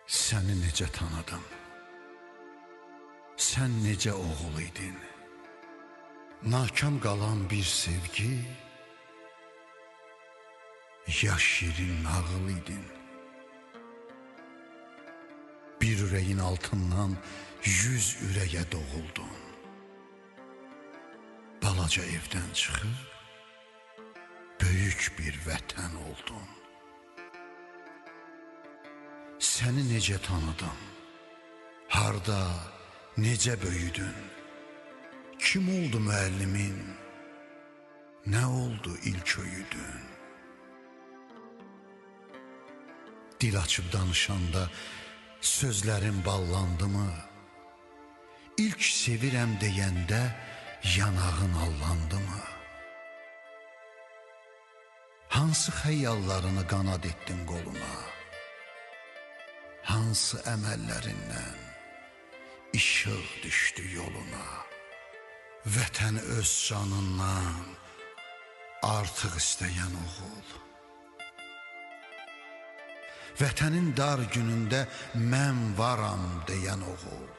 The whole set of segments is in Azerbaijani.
Səni necə tanıdım? Sən necə oğul idin? Nakam qalan bir sevgi, ya şirin nağıl idin? Bir ürəyin altından 100 ürəyə doğuldun. Balaca evdən çıxıb, böyük bir vətən oldun. Səni necə tanıdım? Harda, necə böyüdün? Kim oldu müəllimin? Nə oldu ilk öyüdün? Dil açıb danışanda sözlərin ballandı mı? İlk sevirəm deyəndə yanağın allandı mı? Hansı xəyallarını qanad etdin qoluna? Hansı əməllərindən işıq düşdü yoluna? Vətəni öz canından artıq istəyən oğul, vətənin dar günündə mən varam deyən oğul,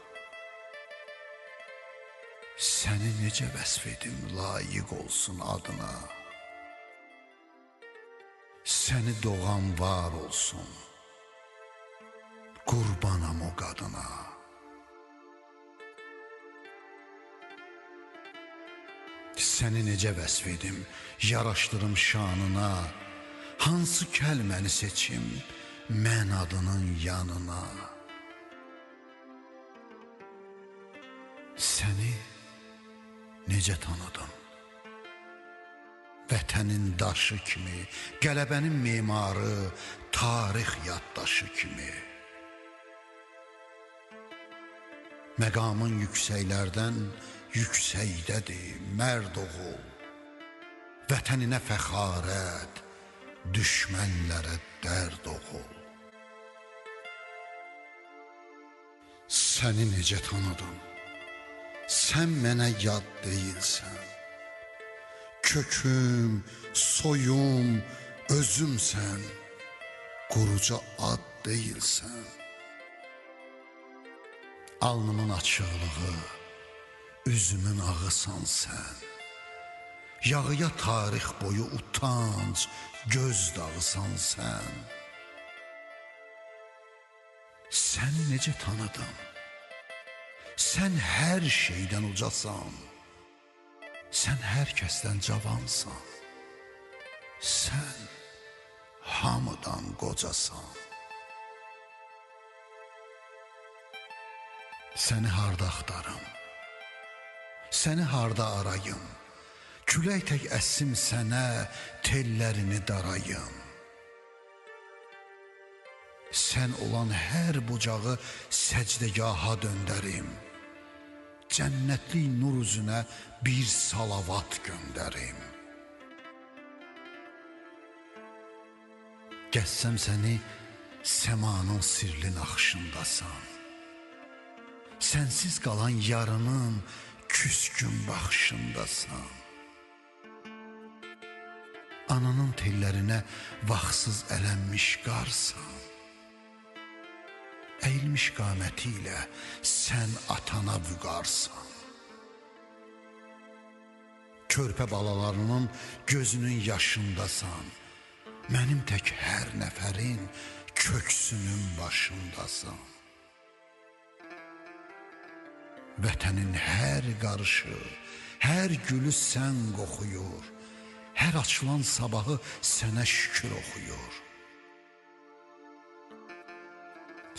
səni necə vəsf edim layiq olsun adına? Səni doğan var olsun, qurbanam o qadına. Səni necə vəsf edim, yaraşdırım şanına? Hansı kəlməni seçim mən adının yanına? Səni necə tanıdım? Vətənin daşı kimi, qələbənin memarı, tarix yaddaşı kimi. Məqamın yüksəklərdən yüksəkdədir mərd oğul. Vətəninə fəxarət, düşmənlərə dərd oğul. Səni necə tanıdım? Sən mənə yad deyilsən. Köküm, soyum, özümsən. Quruca ad deyilsən. Alnımın açıqlığı, üzümün ağısan sən. Yağıya tarix boyu utanc, göz dağısan sən. Səni necə tanıdım? Sən hər şeydən ucasan. Sən hər kəsdən cavansan. Sən hamıdan qocasan. Səni harda axtarım? Səni harda arayım? Külək tək əsim sənə, tellərini darayım. Sən olan hər bucağı səcdəgaha döndərim. Cənnətlik nur üzünə bir salavat göndərim. Gəzsəm səni səmanın sirli naxışındasan. Sənsiz qalan yarının küskün baxışındasan. Ananın tellərinə vaxtsız ələnmiş qarsan. Əyilmiş qaməti ilə sən atana vüqarsan. Körpə balalarının gözünün yaşındasan. Mənim tək hər nəfərin köksünün başındasan. Vətənin hər qarışı, hər gülü sən qoxuyur. Hər açılan sabahı sənə şükür oxuyur.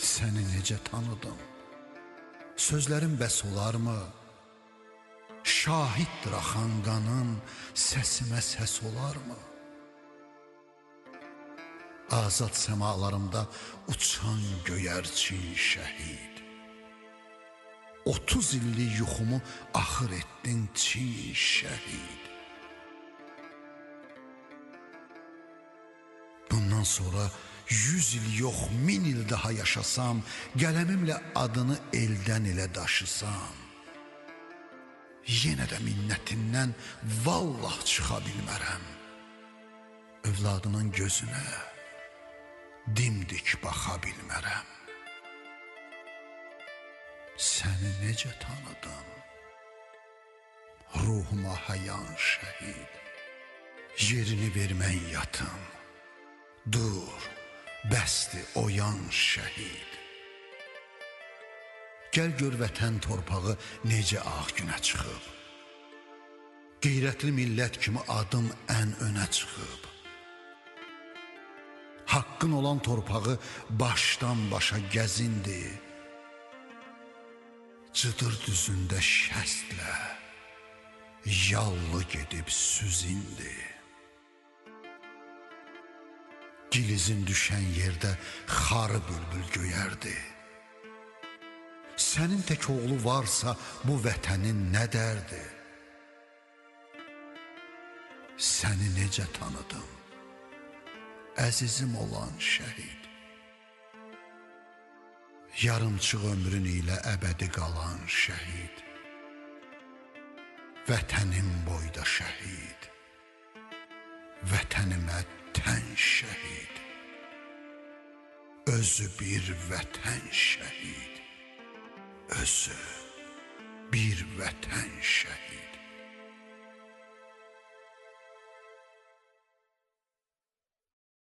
Səni necə tanıdım? Sözlərin bəs olarmı? Şahiddir axan qanın, səsimə səs olarmı? Azad səmalarımda uçan göyərçin şəhid. 30 illik yuxumu axır etdin çin şəhid. Bundan sonra 100 il yox, 1000 il daha yaşasam, qələmimlə adını eldən elə daşısam, yenə də minnətindən vallah çıxa bilmərəm. Övladının gözünə dimdik baxa bilmərəm. səni necə tanıdım? Ruhuma hayan şəhid, yerini vermən yatım. Dur, bəsdir oyan şəhid. Gəl gör vətən torpağı necə ağ günə çıxıb. Qeyrətli millət kimi adım ən önə çıxıb. Haqqın olan torpağı başdan başa gəzindi. Cıdır düzündə şəstlə yallı gedib süzindi. Gilizin düşən yerdə xarı bülbül göyərdi. Sənin tək oğlu varsa bu vətənin nə dərdi? Səni necə tanıdım, əzizim olan şəhid. Yarımçıq ömrün ilə əbədi qalan şəhid. Vətənim boyda şəhid, vətənimə tən şəhid. Özü bir vətən şəhid, özü bir vətən şəhid.